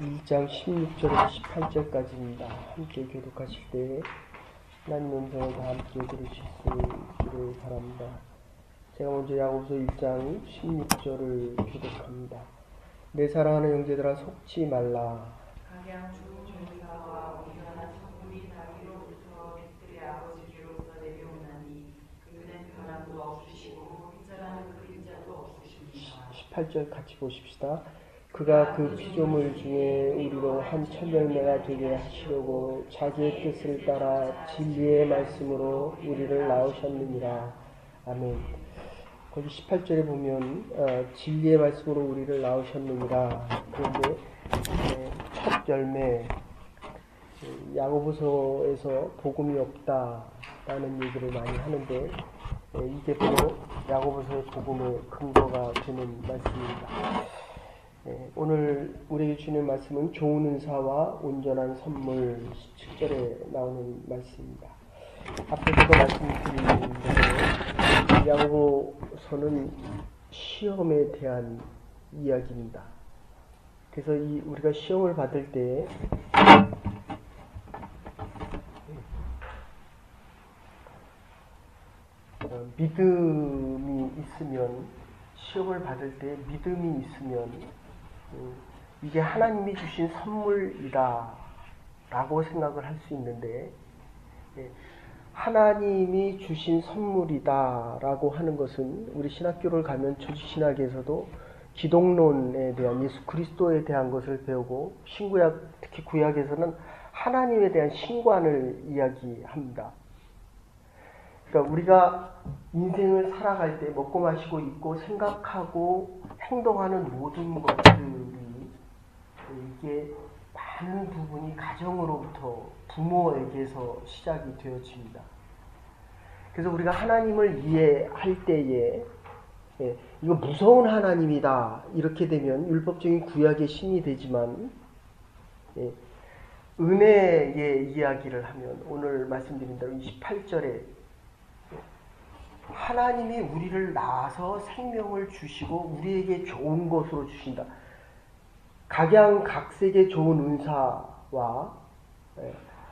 2장 16절에서 18절까지입니다. 함께 교독하실 때 하나님 음성을 다 함께 들으실 수 있기를 바랍니다. 제가 먼저 야고보서 1장 16절을 교독합니다. 내 사랑하는 형제들아 속지 말라. 각양 좋은 종사와 온전한 성물이 자기로부터 백들의 아버지께로서 내려오나니 그는 변함도 없으시고 빗자라는 그림자도 없으십니다. 18절 같이 보십시다. 그가 그 피조물 중에 우리로 한 첫 열매가 되게 하시려고 자기의 뜻을 따라 진리의 말씀으로 우리를 낳으셨느니라. 아멘. 거기 18절에 보면 진리의 말씀으로 우리를 낳으셨느니라. 그런데 첫 열매, 야고보서에서 복음이 없다라는 얘기를 많이 하는데 이게 바로 야고보서의 복음의 근거가 되는 말씀입니다. 오늘 우리에게 주는 말씀은 좋은 은사와 온전한 선물 17절에 나오는 말씀입니다. 앞에서도 말씀드린 대로 야고보서는 시험에 대한 이야기입니다. 그래서 우리가 시험을 받을 때 믿음이 있으면, 시험을 받을 때 믿음이 있으면 이게 하나님이 주신 선물이다 라고 생각을 할 수 있는데, 하나님이 주신 선물이다 라고 하는 것은 우리 신학교를 가면 조직신학에서도 기독론에 대한, 예수 그리스도에 대한 것을 배우고, 신구약, 특히 구약에서는 하나님에 대한 신관을 이야기합니다. 그러니까 우리가 인생을 살아갈 때 먹고 마시고 입고 생각하고 행동하는 모든 것들이, 이게 많은 부분이 가정으로부터, 부모에게서 시작이 되어집니다. 그래서 우리가 하나님을 이해할 때에 이거 무서운 하나님이다 이렇게 되면 율법적인 구약의 신이 되지만, 은혜의 이야기를 하면 오늘 말씀드린 대로 28절에 하나님이 우리를 낳아서 생명을 주시고 우리에게 좋은 것으로 주신다. 각양각색의 좋은 은사와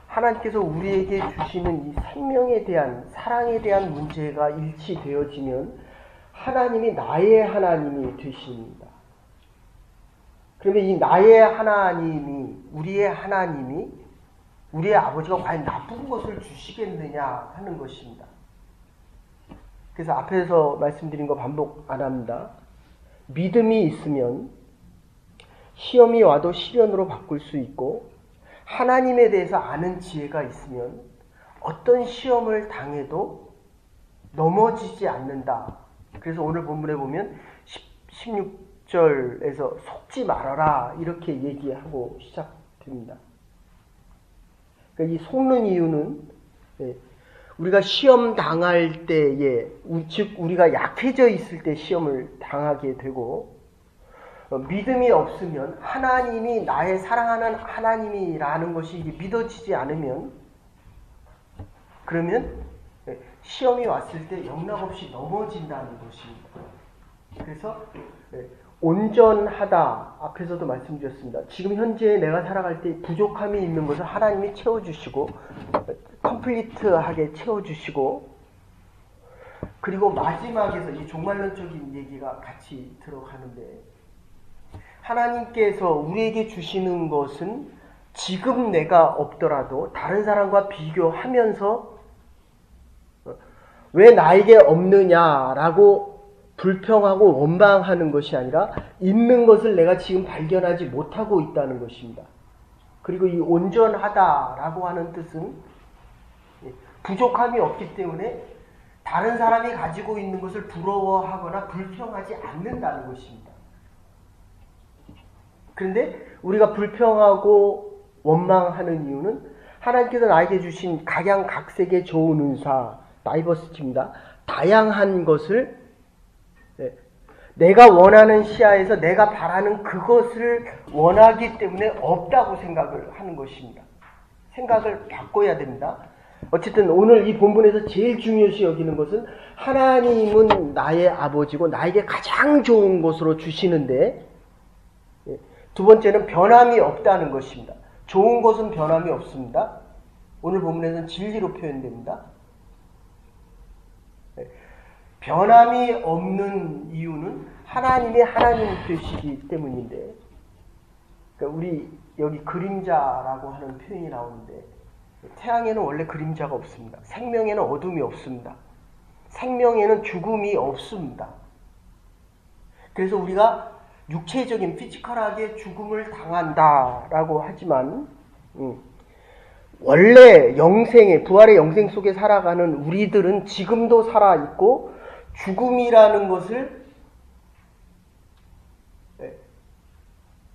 하나님께서 우리에게 주시는 이 생명에 대한, 사랑에 대한 문제가 일치되어지면 하나님이 나의 하나님이 되십니다. 그러면 이 나의 하나님이, 우리의 하나님이, 우리의 아버지가 과연 나쁜 것을 주시겠느냐 하는 것입니다. 그래서 앞에서 말씀드린 거 반복 안 합니다. 믿음이 있으면 시험이 와도 시련으로 바꿀 수 있고, 하나님에 대해서 아는 지혜가 있으면 어떤 시험을 당해도 넘어지지 않는다. 그래서 오늘 본문에 보면 16절에서 속지 말아라 이렇게 얘기하고 시작됩니다. 그러니까 이 속는 이유는 우리가 시험 당할 때에, 즉 우리가 약해져 있을 때 시험을 당하게 되고, 믿음이 없으면, 하나님이 나의 사랑하는 하나님이라는 것이 믿어지지 않으면, 그러면 시험이 왔을 때 영락없이 넘어진다는 것입니다. 그래서 온전하다, 앞에서도 말씀드렸습니다. 지금 현재 내가 살아갈 때 부족함이 있는 것을 하나님이 채워주시고, 컴플리트하게 채워주시고, 그리고 마지막에서 이 종말론적인 얘기가 같이 들어가는데, 하나님께서 우리에게 주시는 것은 지금 내가 없더라도 다른 사람과 비교하면서 왜 나에게 없느냐라고 불평하고 원망하는 것이 아니라 있는 것을 내가 지금 발견하지 못하고 있다는 것입니다. 그리고 이 온전하다라고 하는 뜻은 부족함이 없기 때문에 다른 사람이 가지고 있는 것을 부러워하거나 불평하지 않는다는 것입니다. 그런데 우리가 불평하고 원망하는 이유는 하나님께서 나에게 주신 각양각색의 좋은 은사, 다이버시티입니다. 다양한 것을 내가 원하는 시야에서 내가 바라는 그것을 원하기 때문에 없다고 생각을 하는 것입니다. 생각을 바꿔야 됩니다. 어쨌든 오늘 이 본문에서 제일 중요시 여기는 것은 하나님은 나의 아버지고 나에게 가장 좋은 것으로 주시는데, 두 번째는 변함이 없다는 것입니다. 좋은 것은 변함이 없습니다. 오늘 본문에서는 진리로 표현됩니다. 변함이 없는 이유는 하나님의 하나님이시기 때문인데, 그러니까 우리 여기 그림자라고 하는 표현이 나오는데, 태양에는 원래 그림자가 없습니다. 생명에는 어둠이 없습니다. 생명에는 죽음이 없습니다. 그래서 우리가 육체적인 피지컬하게 죽음을 당한다라고 하지만 원래 영생의 부활의 영생 속에 살아가는 우리들은 지금도 살아있고 죽음이라는 것을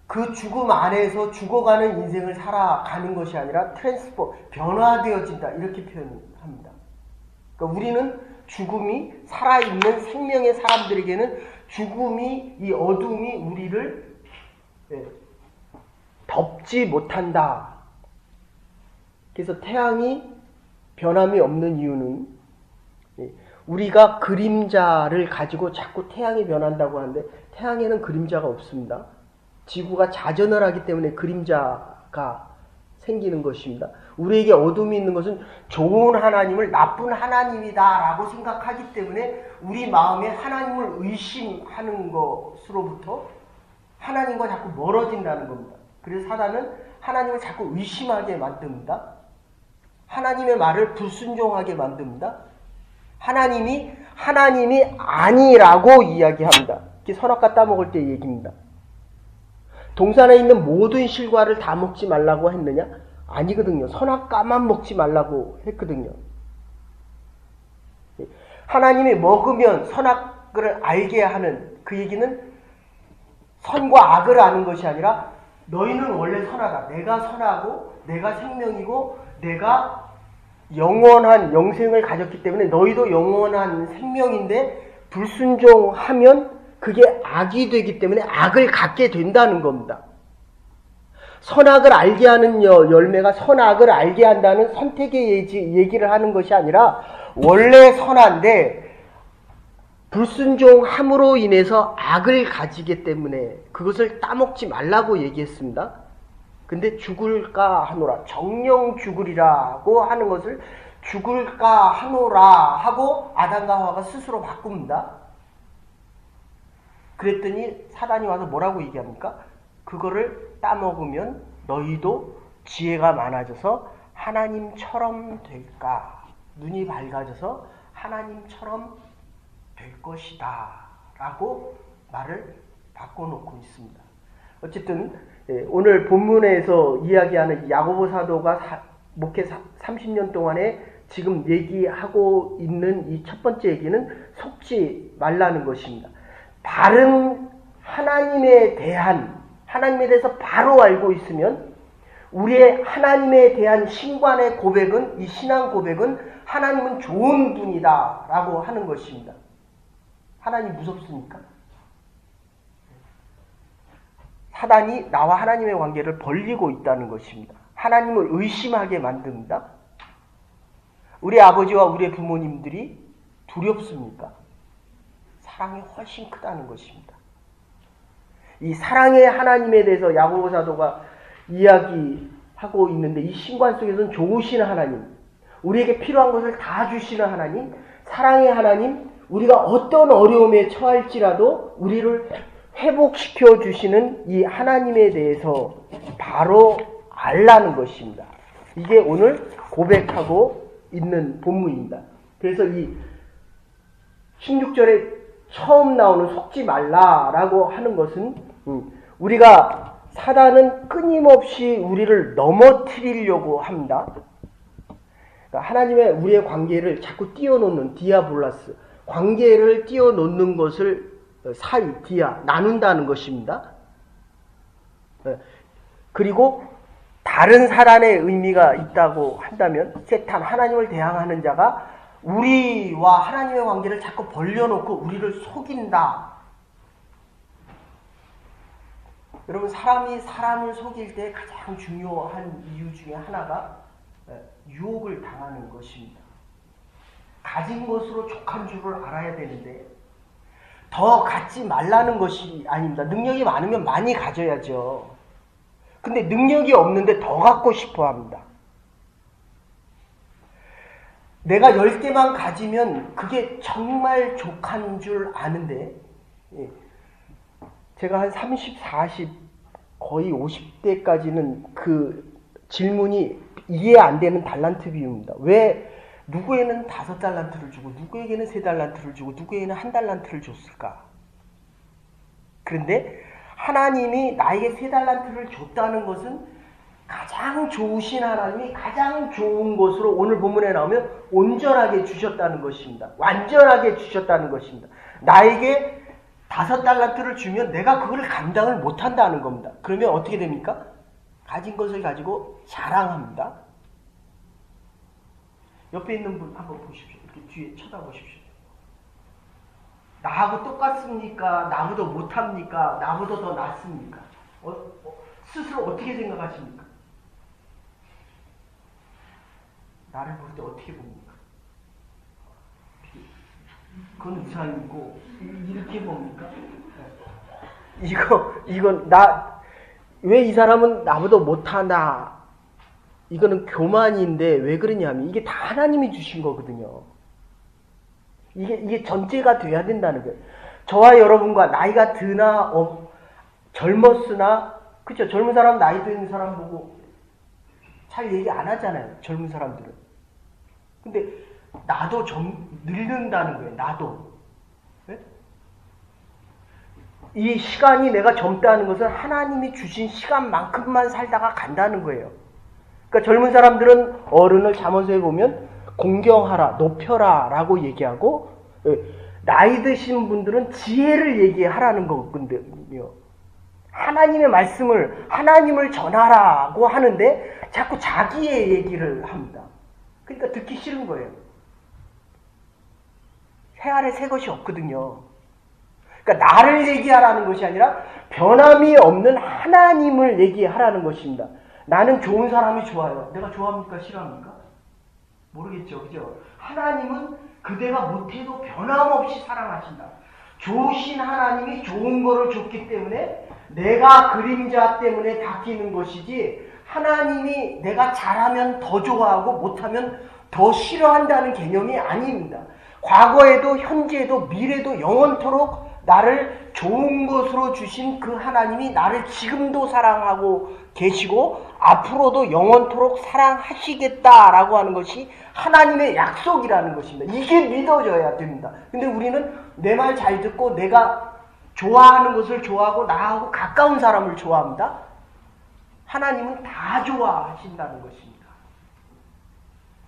그 죽음 안에서 죽어가는 인생을 살아가는 것이 아니라 변화되어진다 이렇게 표현합니다. 그러니까 우리는 죽음이 살아있는 생명의 사람들에게는 죽음이 이 어둠이 우리를 덮지 못한다. 그래서 태양이 변함이 없는 이유는 우리가 그림자를 가지고 자꾸 태양이 변한다고 하는데 태양에는 그림자가 없습니다. 지구가 자전을 하기 때문에 그림자가 생기는 것입니다. 우리에게 어둠이 있는 것은 좋은 하나님을 나쁜 하나님이다라고 생각하기 때문에 우리 마음에 하나님을 의심하는 것으로부터 하나님과 자꾸 멀어진다는 겁니다. 그래서 사단은 하나님을 자꾸 의심하게 만듭니다. 하나님의 말을 불순종하게 만듭니다. 하나님이 아니라고 이야기합니다. 이게 선악과 따먹을 때 얘기입니다. 동산에 있는 모든 실과를 다 먹지 말라고 했느냐? 아니거든요. 선악과만 먹지 말라고 했거든요. 하나님이 먹으면 선악을 알게 하는 그 얘기는 선과 악을 아는 것이 아니라 너희는 원래 선하다. 내가 선하고 내가 생명이고 내가 영원한 영생을 가졌기 때문에 너희도 영원한 생명인데 불순종하면 그게 악이 되기 때문에 악을 갖게 된다는 겁니다. 선악을 알게 하는 열매가 선악을 알게 한다는 선택의 얘기를 하는 것이 아니라 원래 선한데 불순종함으로 인해서 악을 가지기 때문에 그것을 따먹지 말라고 얘기했습니다. 근데 죽을까 하노라, 정령 죽으리라고 하는 것을 죽을까 하노라 하고 아담과 하와가 스스로 바꿉니다. 그랬더니 사단이 와서 뭐라고 얘기합니까? 그거를 따먹으면 너희도 지혜가 많아져서 하나님처럼 될까? 눈이 밝아져서 하나님처럼 될 것이다 라고 말을 바꿔놓고 있습니다. 어쨌든 오늘 본문에서 이야기하는 야고보 사도가 목회 30년 동안에 지금 얘기하고 있는 이 첫 번째 얘기는 속지 말라는 것입니다. 바른 하나님에 대해서 바로 알고 있으면 우리의 하나님에 대한 신관의 고백은, 이 신앙 고백은 하나님은 좋은 분이다 라고 하는 것입니다. 하나님 무섭습니까? 사단이 나와 하나님의 관계를 벌리고 있다는 것입니다. 하나님을 의심하게 만듭니다. 우리 아버지와 우리 부모님들이 두렵습니까? 사랑이 훨씬 크다는 것입니다. 이 사랑의 하나님에 대해서 야고보 사도가 이야기하고 있는데 이 신관 속에서는 좋으신 하나님, 우리에게 필요한 것을 다 주시는 하나님, 사랑의 하나님, 우리가 어떤 어려움에 처할지라도 우리를 회복시켜 주시는 이 하나님에 대해서 바로 알라는 것입니다. 이게 오늘 고백하고 있는 본문입니다. 그래서 이 16절에 처음 나오는 속지 말라라고 하는 것은 우리가 사단은 끊임없이 우리를 넘어뜨리려고 합니다. 그러니까 하나님의 우리의 관계를 자꾸 띄워놓는 디아볼라스, 관계를 띄워놓는 것을 나눈다는 것입니다. 그리고 다른 사단의 의미가 있다고 한다면 세탄, 하나님을 대항하는 자가 우리와 하나님의 관계를 자꾸 벌려놓고 우리를 속인다. 여러분, 사람이 사람을 속일 때 가장 중요한 이유 중에 하나가 유혹을 당하는 것입니다. 가진 것으로 족한 줄을 알아야 되는데 더 갖지 말라는 것이 아닙니다. 능력이 많으면 많이 가져야죠. 근데 능력이 없는데 더 갖고 싶어 합니다. 내가 10개만 가지면 그게 정말 족한 줄 아는데, 제가 한 30, 40, 거의 50대까지는 그 질문이 이해 안 되는 달란트 비유입니다. 왜 누구에는 5달란트를 주고 누구에게는 3달란트를 주고 누구에게는 1달란트를 줬을까? 그런데 하나님이 나에게 3달란트를 줬다는 것은 가장 좋으신 하나님이 가장 좋은 것으로 오늘 본문에 나오면 온전하게 주셨다는 것입니다. 완전하게 주셨다는 것입니다. 나에게 5달란트를 주면 내가 그걸 감당을 못한다는 겁니다. 그러면 어떻게 됩니까? 가진 것을 가지고 자랑합니다. 옆에 있는 분 한번 보십시오. 이렇게 뒤에 쳐다보십시오. 나하고 똑같습니까? 나보다 못합니까? 나보다 더 낫습니까? 스스로 어떻게 생각하십니까? 나를 볼 때 어떻게 봅니까? 그건 우상이고 이렇게 봅니까? 이건 왜 이 사람은 나보다 못하나? 이거는 교만인데 왜 그러냐면 이게 다 하나님이 주신 거거든요. 이게 전제가 돼야 된다는 거예요. 저와 여러분과 나이가 드나 젊었으나, 그쵸? 젊은 사람 나이 드는 사람 보고 잘 얘기 안 하잖아요. 젊은 사람들은. 근데 나도 좀 늙는다는 거예요. 나도. 네? 이 시간이 내가 젊다는 것은 하나님이 주신 시간만큼만 살다가 간다는 거예요. 그러니까 젊은 사람들은 어른을 잠언서에 보면 공경하라, 높여라 라고 얘기하고, 나이 드신 분들은 지혜를 얘기하라는 거거든요. 하나님의 말씀을, 하나님을 전하라고 하는데 자꾸 자기의 얘기를 합니다. 그러니까 듣기 싫은 거예요. 새 아래 새 것이 없거든요. 그러니까 나를 얘기하라는 것이 아니라 변함이 없는 하나님을 얘기하라는 것입니다. 나는 좋은 사람이 좋아요. 내가 좋아합니까? 싫어합니까? 모르겠죠. 그죠? 하나님은 그대가 못해도 변함없이 사랑하신다. 좋으신 하나님이 좋은 거를 줬기 때문에 내가 그림자 때문에 바뀌는 것이지, 하나님이 내가 잘하면 더 좋아하고 못하면 더 싫어한다는 개념이 아닙니다. 과거에도 현재에도 미래도 영원토록 나를 좋은 것으로 주신 그 하나님이 나를 지금도 사랑하고 계시고 앞으로도 영원토록 사랑하시겠다라고 하는 것이 하나님의 약속이라는 것입니다. 이게 믿어져야 됩니다. 근데 우리는 내 말 잘 듣고 내가 좋아하는 것을 좋아하고 나하고 가까운 사람을 좋아합니다. 하나님은 다 좋아하신다는 것입니다.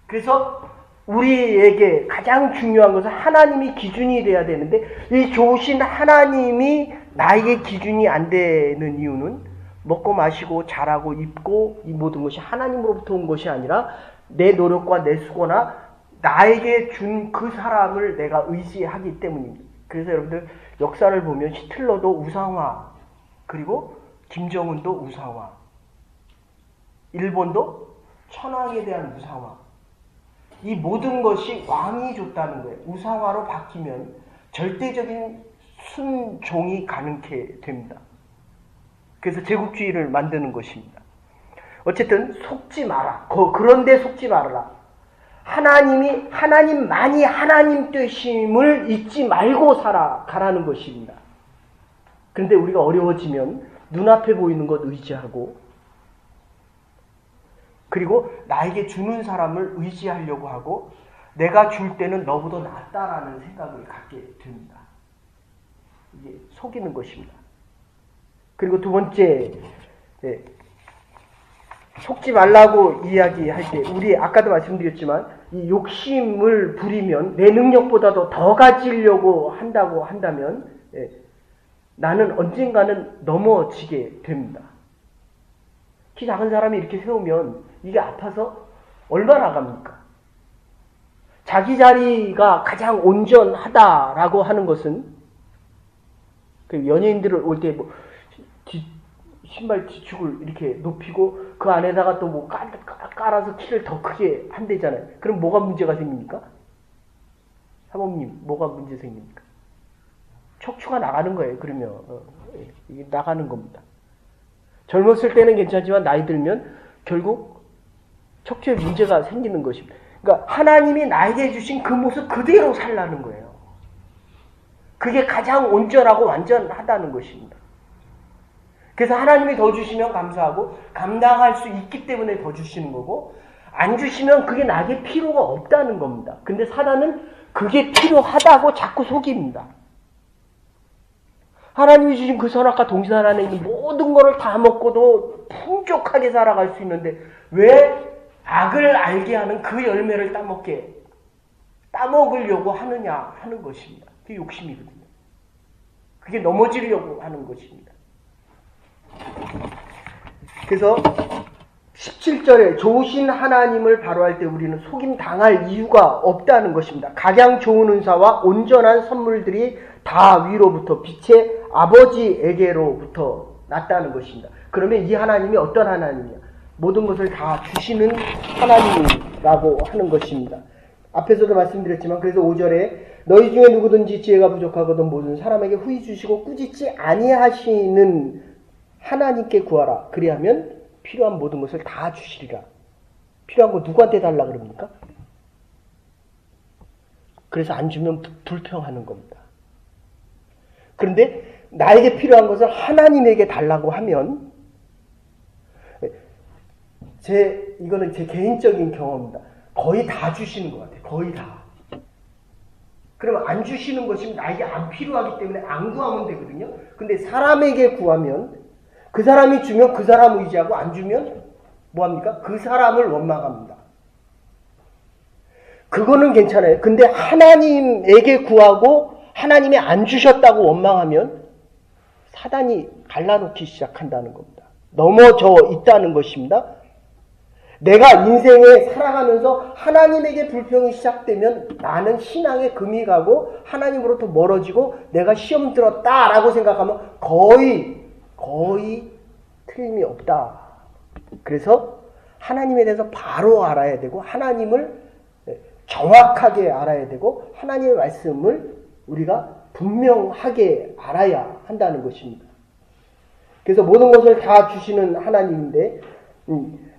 그래서 우리에게 가장 중요한 것은 하나님이 기준이 돼야 되는데, 이 좋으신 하나님이 나에게 기준이 안 되는 이유는 먹고 마시고 잘하고 입고 이 모든 것이 하나님으로부터 온 것이 아니라 내 노력과 내 수고나 나에게 준 그 사람을 내가 의지하기 때문입니다. 그래서 여러분들 역사를 보면 히틀러도 우상화, 그리고 김정은도 우상화, 일본도 천황에 대한 우상화, 이 모든 것이 왕이 줬다는 거예요. 우상화로 바뀌면 절대적인 순종이 가능케 됩니다. 그래서 제국주의를 만드는 것입니다. 어쨌든 속지 마라. 그런데 속지 말아라. 하나님만이 하나님 되심을 잊지 말고 살아가라는 것입니다. 그런데 우리가 어려워지면 눈앞에 보이는 것 의지하고, 그리고 나에게 주는 사람을 의지하려고 하고, 내가 줄 때는 너보다 낫다라는 생각을 갖게 됩니다. 이게 속이는 것입니다. 그리고 두 번째, 속지 말라고 이야기할 때, 우리 아까도 말씀드렸지만 이 욕심을 부리면, 내 능력보다도 더 가지려고 한다고 한다면 나는 언젠가는 넘어지게 됩니다. 키 작은 사람이 이렇게 세우면 이게 아파서 얼마나 갑니까? 자기 자리가 가장 온전하다라고 하는 것은, 그 연예인들을 올 때 뭐 신발 뒤축을 이렇게 높이고 그 안에다가 또 뭐 깔아서 키를 더 크게 한대잖아요. 그럼 뭐가 문제가 생깁니까? 사모님, 뭐가 문제 생깁니까? 척추가 나가는 거예요. 그러면 이게 나가는 겁니다. 젊었을 때는 괜찮지만 나이 들면 결국 척추에 문제가 생기는 것입니다. 그러니까 하나님이 나에게 주신 그 모습 그대로 살라는 거예요. 그게 가장 온전하고 완전하다는 것입니다. 그래서 하나님이 더 주시면 감사하고 감당할 수 있기 때문에 더 주시는 거고 안 주시면 그게 나에게 필요가 없다는 겁니다. 근데 사단은 그게 필요하다고 자꾸 속입니다. 하나님이 주신 그 선악과 동산 안에 있는 모든 것을 다 먹고도 풍족하게 살아갈 수 있는데 왜 악을 알게 하는 그 열매를 따먹으려고 하느냐 하는 것입니다. 그게 욕심이거든요. 그게 넘어지려고 하는 것입니다. 그래서 17절에 좋으신 하나님을 바로할 때 우리는 속임 당할 이유가 없다는 것입니다. 각양 좋은 은사와 온전한 선물들이 다 위로부터 빛의 아버지에게로부터 났다는 것입니다. 그러면 이 하나님이 어떤 하나님이냐? 모든 것을 다 주시는 하나님이라고 하는 것입니다. 앞에서도 말씀드렸지만 그래서 5절에 너희 중에 누구든지 지혜가 부족하거든 모든 사람에게 후히 주시고 꾸짖지 아니하시는 하나님께 구하라. 그리하면 필요한 모든 것을 다 주시리라. 필요한 거 누구한테 달라 그럽니까? 그래서 안 주면 불평하는 겁니다. 그런데 나에게 필요한 것을 하나님에게 달라고 하면 이거는 제 개인적인 경험입니다. 거의 다 주시는 것 같아요. 거의 다. 그러면 안 주시는 것이 나에게 안 필요하기 때문에 안 구하면 되거든요. 근데 사람에게 구하면 그 사람이 주면 그 사람 의지하고 안 주면 뭐합니까? 그 사람을 원망합니다. 그거는 괜찮아요. 근데 하나님에게 구하고 하나님이 안 주셨다고 원망하면 사단이 갈라놓기 시작한다는 겁니다. 넘어져 있다는 것입니다. 내가 인생에 살아가면서 하나님에게 불평이 시작되면 나는 신앙에 금이 가고 하나님으로부터 멀어지고 내가 시험 들었다라고 생각하면 거의 틀림이 없다. 그래서 하나님에 대해서 바로 알아야 되고 하나님을 정확하게 알아야 되고 하나님의 말씀을 우리가 분명하게 알아야 한다는 것입니다. 그래서 모든 것을 다 주시는 하나님인데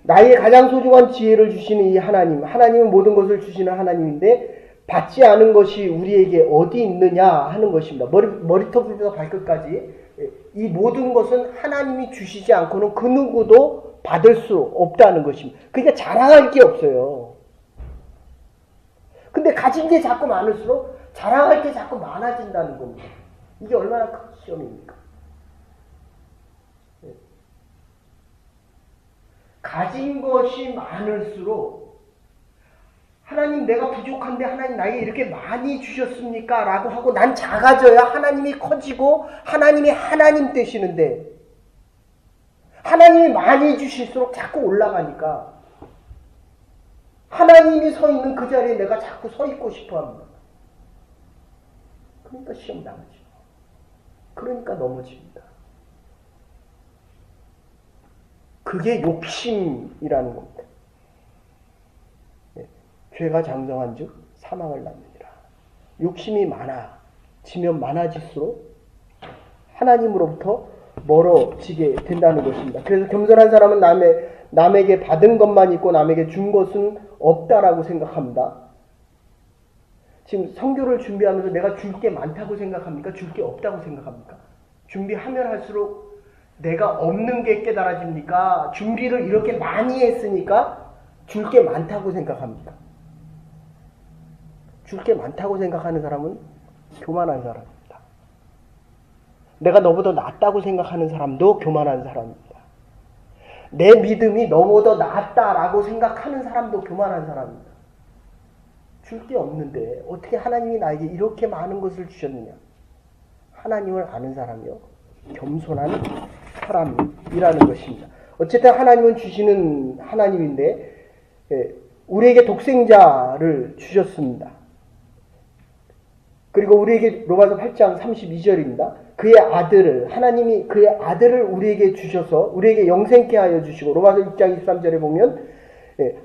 나의 가장 소중한 지혜를 주시는 이 하나님은 모든 것을 주시는 하나님인데 받지 않은 것이 우리에게 어디 있느냐 하는 것입니다. 머리톱부터 발끝까지 이 모든 것은 하나님이 주시지 않고는 그 누구도 받을 수 없다는 것입니다. 그러니까 자랑할 게 없어요. 근데 가진 게 자꾸 많을수록 자랑할 게 자꾸 많아진다는 겁니다. 이게 얼마나 큰 시험입니까? 가진 것이 많을수록 하나님 내가 부족한데 하나님 나에게 이렇게 많이 주셨습니까? 라고 하고 난 작아져야 하나님이 커지고 하나님이 하나님 되시는데 하나님이 많이 주실수록 자꾸 올라가니까 하나님이 서 있는 그 자리에 내가 자꾸 서 있고 싶어 합니다. 그러니까 시험 당하죠. 그러니까 넘어집니다. 그게 욕심이라는 겁니다. 죄가 장성한 즉 사망을 낳느니라. 욕심이 많아지면 많아질수록 하나님으로부터 멀어지게 된다는 것입니다. 그래서 겸손한 사람은 남에게 받은 것만 있고 남에게 준 것은 없다라고 생각합니다. 지금 선교를 준비하면서 내가 줄 게 많다고 생각합니까? 줄 게 없다고 생각합니까? 준비하면 할수록 내가 없는 게 깨달아집니까? 준비를 이렇게 많이 했으니까 줄 게 많다고 생각합니까? 줄 게 많다고 생각하는 사람은 교만한 사람입니다. 내가 너보다 낫다고 생각하는 사람도 교만한 사람입니다. 내 믿음이 너보다 낫다라고 생각하는 사람도 교만한 사람입니다. 줄 게 없는데 어떻게 하나님이 나에게 이렇게 많은 것을 주셨느냐? 하나님을 아는 사람이요. 겸손한 사람이라는 것입니다. 어쨌든 하나님은 주시는 하나님인데 우리에게 독생자를 주셨습니다. 그리고 우리에게 로마서 8장 32절입니다. 하나님이 그의 아들을 우리에게 주셔서 우리에게 영생케 하여 주시고 로마서 6장 23절에 보면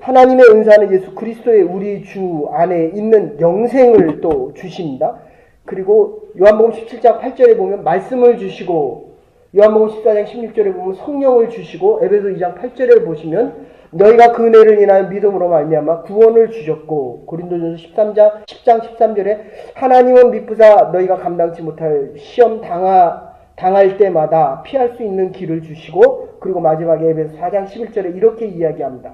하나님의 은사는 예수 그리스도의 우리 주 안에 있는 영생을 또 주십니다. 그리고 요한복음 17장 8절에 보면 말씀을 주시고 요한복음 14장 16절에 보면 성령을 주시고 에베소 2장 8절에 보시면 너희가 그 은혜를 인하여 믿음으로 말미암아 구원을 주셨고 고린도전서 10장 13절에 하나님은 미쁘사 너희가 감당치 못할 시험 당할 때마다 피할 수 있는 길을 주시고 그리고 마지막에 에베소 4장 11절에 이렇게 이야기합니다.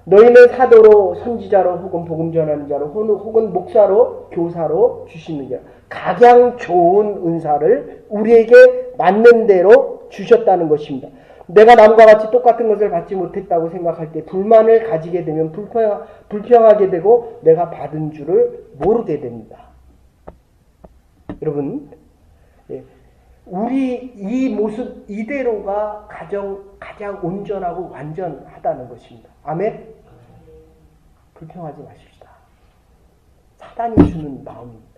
너희는 사도로 선지자로 혹은 복음 전하는 자로 혹은 목사로 교사로 주시는 자 각양 좋은 은사를 우리에게 맞는 대로 주셨다는 것입니다. 내가 남과 같이 똑같은 것을 받지 못했다고 생각할 때 불만을 가지게 되면 불평하게 되고 내가 받은 줄을 모르게 됩니다. 여러분, 우리 이 모습 이대로가 가장 온전하고 완전하다는 것입니다. 아멘? 불평하지 마십시다. 사단이 주는 마음입니다.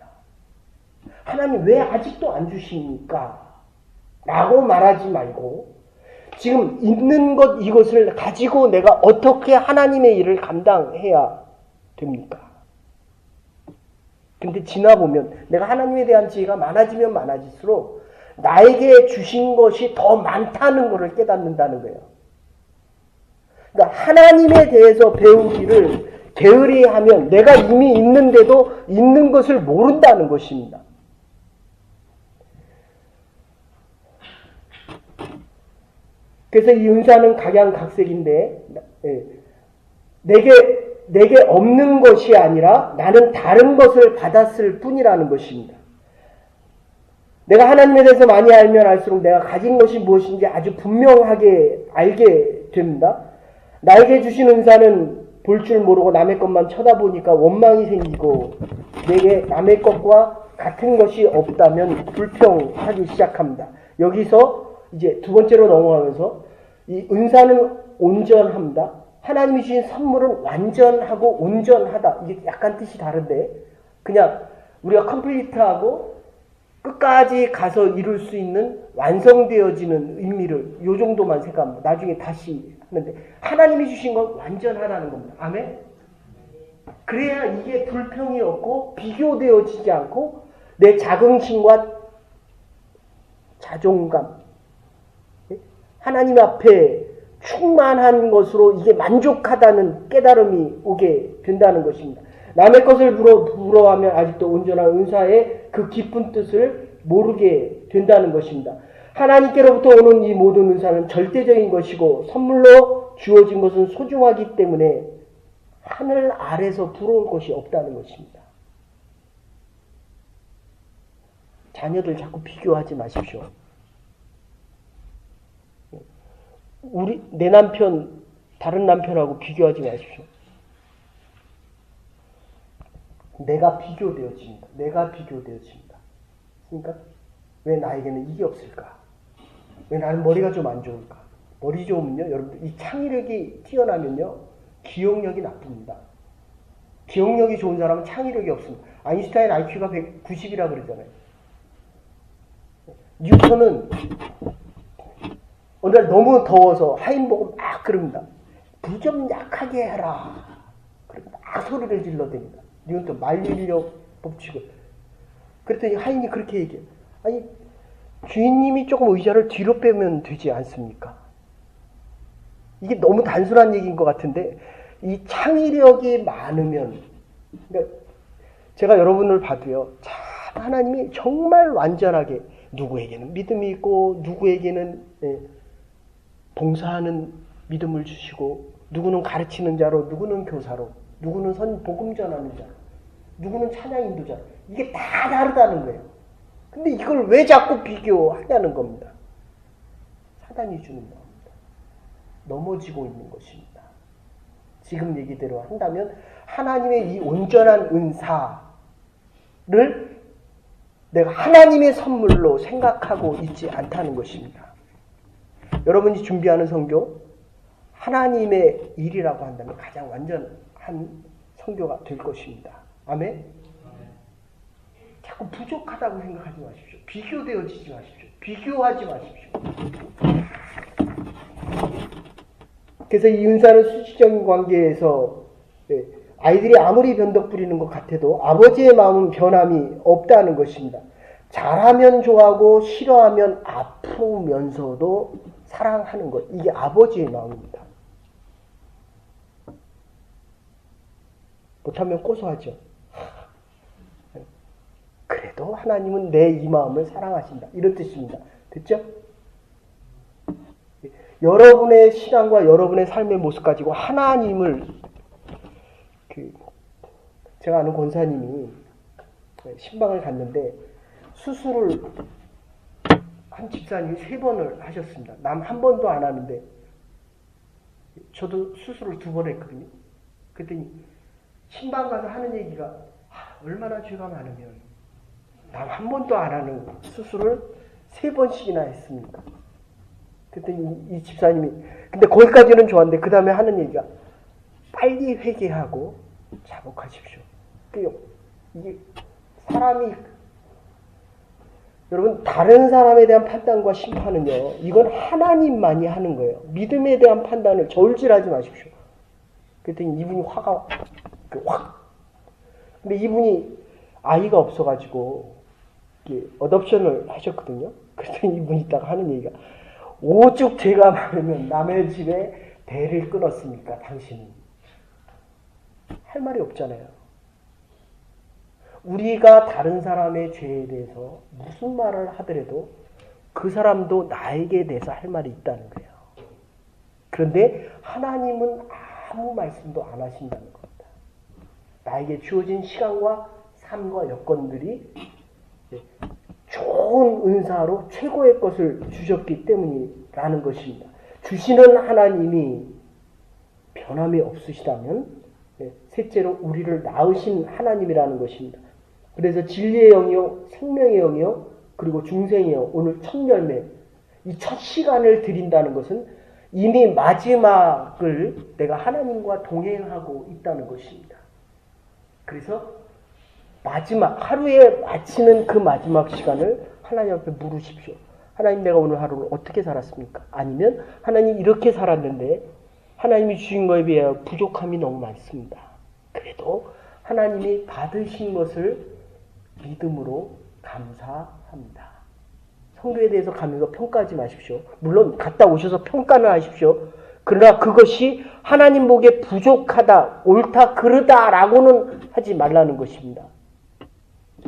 하나님 왜 아직도 안 주십니까? 라고 말하지 말고 지금 있는 것 이것을 가지고 내가 어떻게 하나님의 일을 감당해야 됩니까? 근데 지나보면 내가 하나님에 대한 지혜가 많아지면 많아질수록 나에게 주신 것이 더 많다는 것을 깨닫는다는 거예요. 그러니까 하나님에 대해서 배우기를 게으리 하면 내가 이미 있는데도 있는 것을 모른다는 것입니다. 그래서 이 은사는 각양각색인데 내게 없는 것이 아니라 나는 다른 것을 받았을 뿐이라는 것입니다. 내가 하나님에 대해서 많이 알면 알수록 내가 가진 것이 무엇인지 아주 분명하게 알게 됩니다. 나에게 주신 은사는 볼 줄 모르고 남의 것만 쳐다보니까 원망이 생기고 내게 남의 것과 같은 것이 없다면 불평하기 시작합니다. 여기서 이제 두 번째로 넘어가면서 이 은사는 온전합니다. 하나님이 주신 선물은 완전하고 온전하다. 이게 약간 뜻이 다른데 그냥 우리가 컴플리트하고 끝까지 가서 이룰 수 있는 완성되어지는 의미를 이 정도만 생각합니다. 나중에 다시 하는데 하나님이 주신 건 완전하다는 겁니다. 아멘? 그래야 이게 불평이 없고 비교되어지지 않고 내 자긍심과 자존감 하나님 앞에 충만한 것으로 이게 만족하다는 깨달음이 오게 된다는 것입니다. 남의 것을 부러워하면 아직도 온전한 은사의 그 깊은 뜻을 모르게 된다는 것입니다. 하나님께로부터 오는 이 모든 은사는 절대적인 것이고 선물로 주어진 것은 소중하기 때문에 하늘 아래서 부러울 것이 없다는 것입니다. 자녀들 자꾸 비교하지 마십시오. 내 남편 다른 남편하고 비교하지 마십시오. 내가 비교되어집니다. 그러니까 왜 나에게는 이게 없을까? 왜 나는 머리가 좀 안 좋을까? 머리 좋으면요, 여러분들 이 창의력이 뛰어나면요, 기억력이 나쁩니다. 기억력이 좋은 사람은 창의력이 없습니다. 아인슈타인 IQ가 190이라 그러잖아요. 뉴턴은 오늘 너무 더워서 하인 보고 막 그럽니다. 불 좀 약하게 해라. 그리고 막 소리를 질러댑니다. 뉴턴 만리력 법칙을. 그랬더니 하인이 그렇게 얘기해요. 아니 주인님이 조금 의자를 뒤로 빼면 되지 않습니까? 이게 너무 단순한 얘기인 것 같은데 이 창의력이 많으면 그러니까 제가 여러분을 봐도요. 참 하나님이 정말 완전하게 누구에게는 믿음이 있고 누구에게는 봉사하는 믿음을 주시고 누구는 가르치는 자로 누구는 교사로 누구는 복음 전하는 자 누구는 찬양 인도자 이게 다 다르다는 거예요. 근데 이걸 왜 자꾸 비교하냐는 겁니다. 사단이 주는 겁니다. 넘어지고 있는 것입니다. 지금 얘기대로 한다면 하나님의 이 온전한 은사를 내가 하나님의 선물로 생각하고 있지 않다는 것입니다. 여러분이 준비하는 선교 하나님의 일이라고 한다면 가장 완전한 선교가 될 것입니다. 아멘? 자꾸 부족하다고 생각하지 마십시오. 비교되어지지 마십시오. 비교하지 마십시오. 그래서 이 은사는 수직적인 관계에서 아이들이 아무리 변덕 부리는 것 같아도 아버지의 마음은 변함이 없다는 것입니다. 잘하면 좋아하고 싫어하면 아프 아프면서도 사랑하는 것, 이게 아버지의 마음입니다. 못하면 고소하죠. 그래도 하나님은 내 이 마음을 사랑하신다, 이런 뜻입니다. 됐죠? 여러분의 신앙과 여러분의 삶의 모습 가지고 하나님을, 제가 아는 권사님이 신방을 갔는데 수술을 한 집사님이 3번을 하셨습니다. 남 한 번도 안 하는데 저도 수술을 2번 했거든요. 그랬더니 신방 가서 하는 얘기가 얼마나 죄가 많으면 남 한 번도 안 하는 수술을 3번씩이나 했습니까? 그랬더니 이 집사님이, 근데 거기까지는 좋았는데 그 다음에 하는 얘기가 빨리 회개하고 자복하십시오. 이게 사람이, 여러분, 다른 사람에 대한 판단과 심판은요, 이건 하나님만이 하는 거예요. 믿음에 대한 판단을 저울질하지 마십시오. 그랬더니 이분이 화가 확. 근데 이분이 아이가 없어가지고 어덥션을 하셨거든요. 그랬더니 이분이 딱 하는 얘기가, 오죽 죄가 많으면 남의 집에 대를 끊었습니까, 당신은? 할 말이 없잖아요. 우리가 다른 사람의 죄에 대해서 무슨 말을 하더라도 그 사람도 나에게 대해서 할 말이 있다는 거예요. 그런데 하나님은 아무 말씀도 안 하신다는 겁니다. 나에게 주어진 시간과 삶과 여건들이 좋은 은사로 최고의 것을 주셨기 때문이라는 것입니다. 주시는 하나님이 변함이 없으시다면 셋째로 우리를 낳으신 하나님이라는 것입니다. 그래서 진리의 영이요, 생명의 영이요, 그리고 중생의 영, 오늘 첫 열매, 이 첫 시간을 드린다는 것은 이미 마지막을 내가 하나님과 동행하고 있다는 것입니다. 그래서 마지막, 하루에 마치는 그 마지막 시간을 하나님 앞에 물으십시오. 하나님, 내가 오늘 하루를 어떻게 살았습니까? 아니면 하나님, 이렇게 살았는데 하나님이 주신 것에 비하여 부족함이 너무 많습니다. 그래도 하나님이 받으신 것을 믿음으로 감사합니다. 성도에 대해서 가면서 평가하지 마십시오. 물론 갔다 오셔서 평가는 하십시오. 그러나 그것이 하나님 보기에 부족하다, 옳다, 그르다라고는 하지 말라는 것입니다.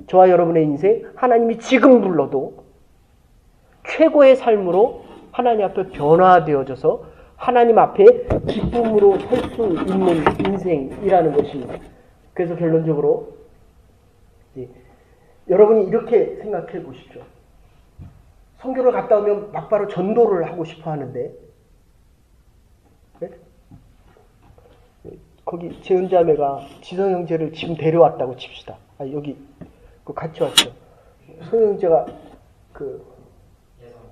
저와 여러분의 인생, 하나님이 지금 불러도 최고의 삶으로 하나님 앞에 변화되어져서 하나님 앞에 기쁨으로 설 수 있는 인생이라는 것입니다. 그래서 결론적으로 여러분이 이렇게 생각해 보십시오. 선교를 갔다 오면 막바로 전도를 하고 싶어 하는데, 네? 거기 재은자매가 지성 형제를 지금 데려왔다고 칩시다. 여기 같이 왔죠. 성 형제가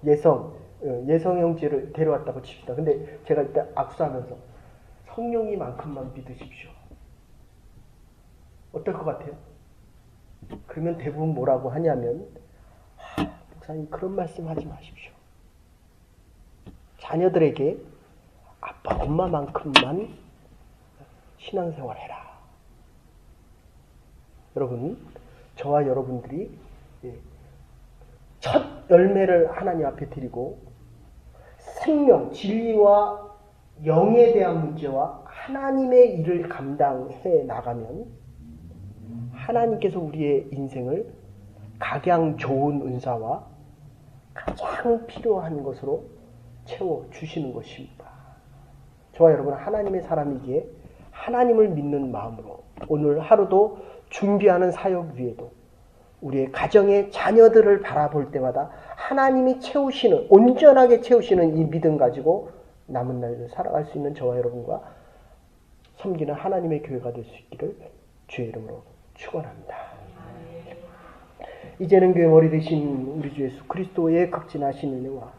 예성 형제를 데려왔다고 칩시다. 근데 제가 이때 악수하면서 성령이만큼만 믿으십시오. 어떨 것 같아요? 그러면 대부분 뭐라고 하냐면, 목사님 그런 말씀 하지 마십시오. 자녀들에게 아빠 엄마만큼만 신앙생활 해라. 여러분, 저와 여러분들이 첫 열매를 하나님 앞에 드리고 생명, 진리와 영에 대한 문제와 하나님의 일을 감당해 나가면 하나님께서 우리의 인생을 각양 좋은 은사와 가장 필요한 것으로 채워주시는 것입니다. 저와 여러분은 하나님의 사람이기에 하나님을 믿는 마음으로 오늘 하루도 준비하는 사역 위에도 우리의 가정의 자녀들을 바라볼 때마다 하나님이 채우시는, 온전하게 채우시는 이 믿음 가지고 남은 날을 살아갈 수 있는 저와 여러분과 섬기는 하나님의 교회가 될 수 있기를 주의 이름으로 축원합니다. 이제는 교회 머리 되신 우리 주 예수 그리스도의 극진하신 은혜와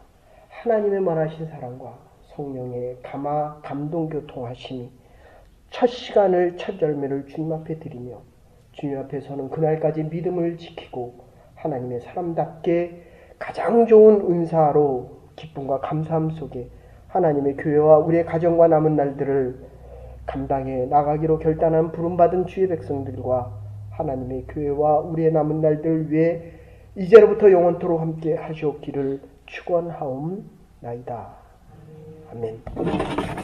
하나님의 만하신 사랑과 성령의 감동 교통하심이 첫 시간을, 첫 열매를 주님 앞에 드리며 주님 앞에서는 그날까지 믿음을 지키고 하나님의 사람답게 가장 좋은 은사로 기쁨과 감사함 속에 하나님의 교회와 우리의 가정과 남은 날들을 감당해 나가기로 결단한 부름받은 주의 백성들과 하나님의 교회와 우리의 남은 날들 위해 이제로부터 영원토록 함께 하시옵기를 축원하옵나이다. 아멘.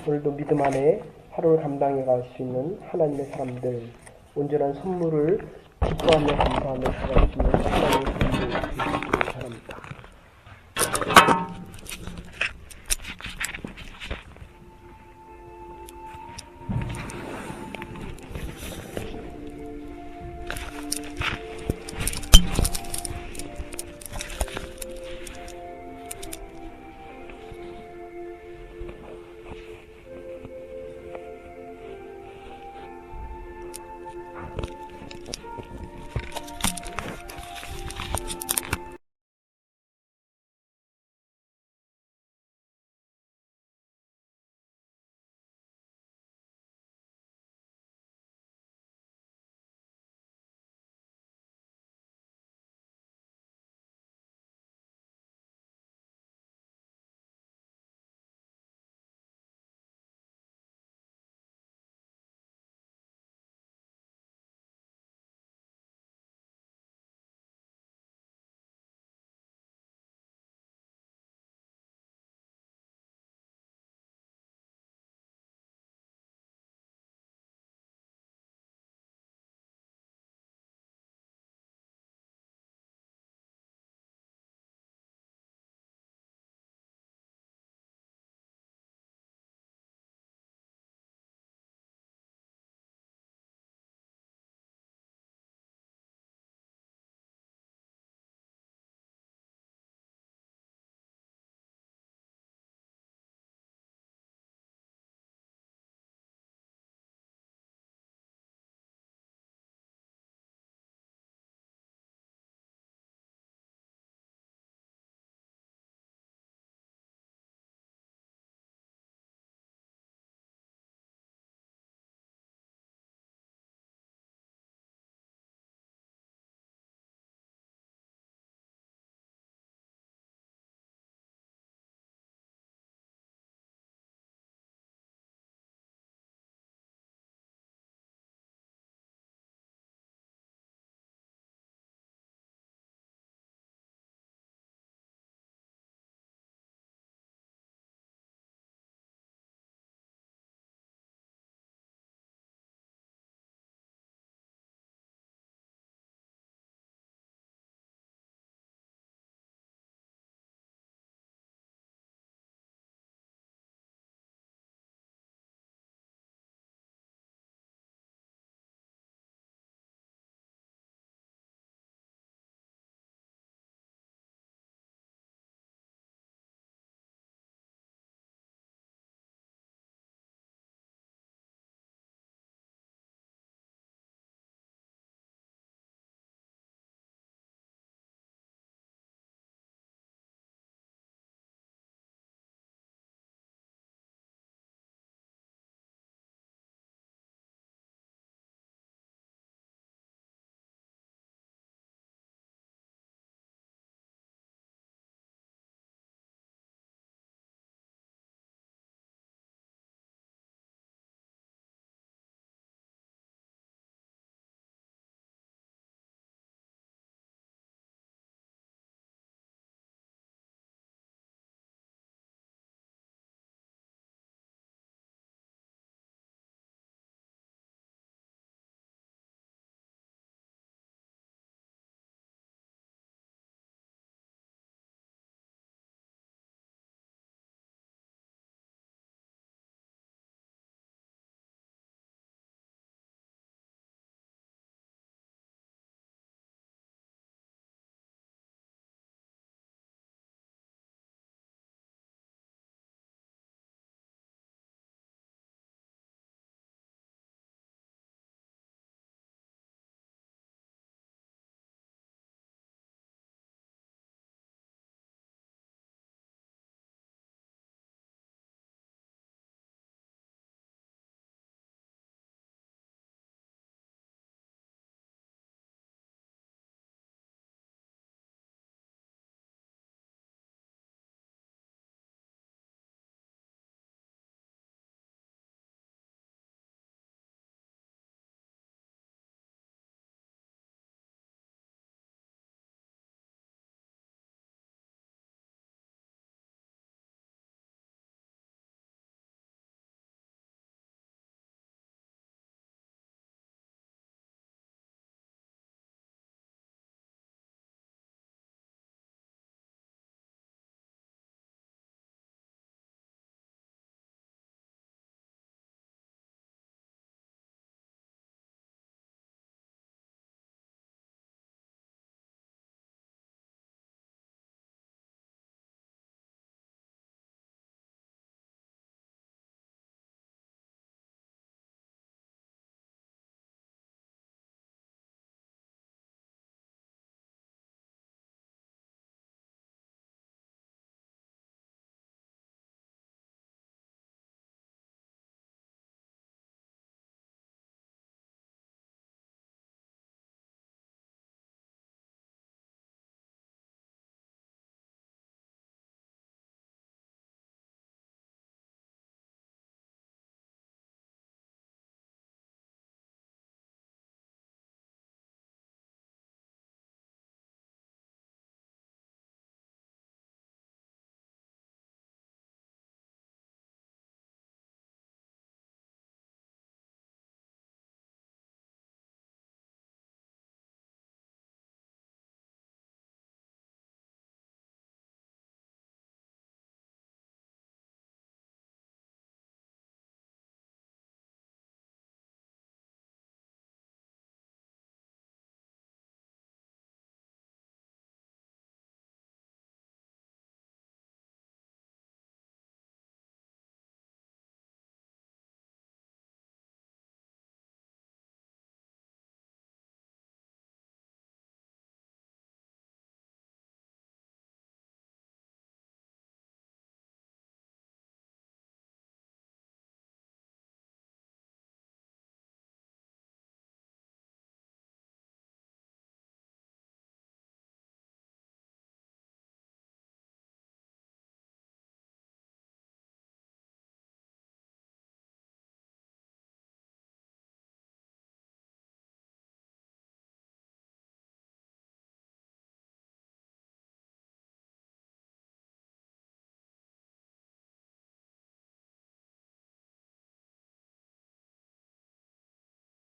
오늘도 믿음 안에 하루를 감당해 갈 수 있는 하나님의 사람들, 온전한 선물을 기뻐하며 감사하며 살아갈 수 있는 하나님의